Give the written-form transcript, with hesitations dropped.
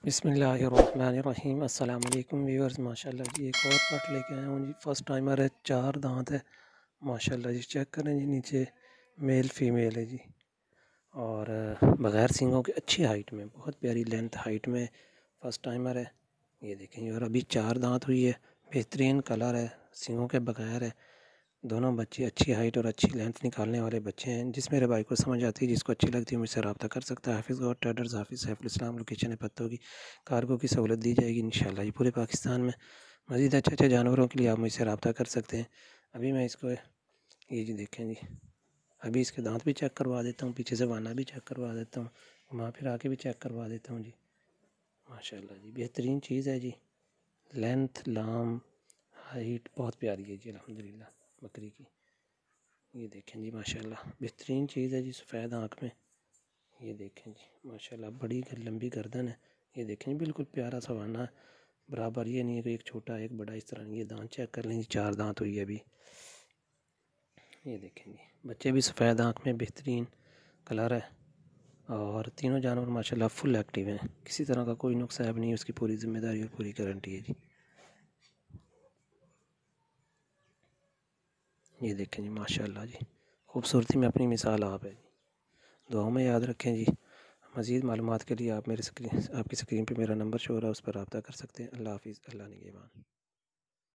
بسم اللہ الرحمن الرحیم۔ السلام علیکم ویورز، ماشاءاللہ جی ایک اور پٹ لے کے آیا ہوں جی۔ فرسٹ ٹائمر ہے، 4 دانت ہے ماشاءاللہ جی۔ چیک کریں جی، نیچے میل فیمیل ہے جی، اور بغیر سینگوں کے اچھی ہائٹ میں، بہت پیاری لینتھ ہائٹ میں فرسٹ ٹائمر ہے یہ دیکھیں جی۔ اور ابھی 4 دانت ہوئی ہے، بہترین کلر ہے، سینگوں کے بغیر ہے۔ دونوں بچے اچھی ہائٹ اور اچھی لینتھ نکالنے والے بچے ہیں۔ جس میرے بھائی کو سمجھ آتی ہے، جس کو اچھی لگتی ہے، مجھ سے رابطہ کر سکتا ہے۔ حافظ گوڈ ٹریڈرز، حافظ سیف الاسلام، لوکیشن ہے پتوں کی۔ کارگو کی سہولت دی جائے گی انشاءاللہ یہ پورے پاکستان میں۔ مزید اچھے اچھے جانوروں کے لیے آپ مجھ سے رابطہ کر سکتے ہیں۔ ابھی میں اس کو یہ جی دیکھیں جی، ابھی اس کے دانت بھی چیک کروا دیتا ہوں، پیچھے سے وانا بھی چیک کروا دیتا ہوں، وہاں پھر آ کے بھی چیک کروا دیتا ہوں جی۔ ماشاءاللہ جی بہترین چیز ہے جی، لینتھ لام ہائٹ بہت پیاری ہے جی الحمدللہ بکری کی۔ یہ دیکھیں جی ماشاءاللہ بہترین چیز ہے جی، سفید آنکھ میں۔ یہ دیکھیں جی ماشاءاللہ بڑی لمبی گردن ہے۔ یہ دیکھیں جی بالکل پیارا سوانا برابر، یہ نہیں ہے کہ ایک چھوٹا ایک بڑا، اس طرح نہیں۔ یہ دانت چیک کر لیں جی، 4 دانت ہوئی ہے ابھی۔ یہ دیکھیں جی بچے بھی سفید آنکھ میں، بہترین کلر ہے، اور تینوں جانور ماشاءاللہ فل ایکٹیو ہیں، کسی طرح کا کوئی نقص عیب نہیں، اس کی پوری ذمہ داری اور پوری گارنٹی ہے جی۔ یہ دیکھیں جی ماشاءاللہ جی، خوبصورتی میں اپنی مثال آپ ہے جی۔ دعاؤں میں یاد رکھیں جی۔ مزید معلومات کے لیے آپ کی اسکرین پہ میرا نمبر شو ہو رہا ہے، اس پر رابطہ کر سکتے ہیں۔ اللہ حافظ، اللہ نگہبان۔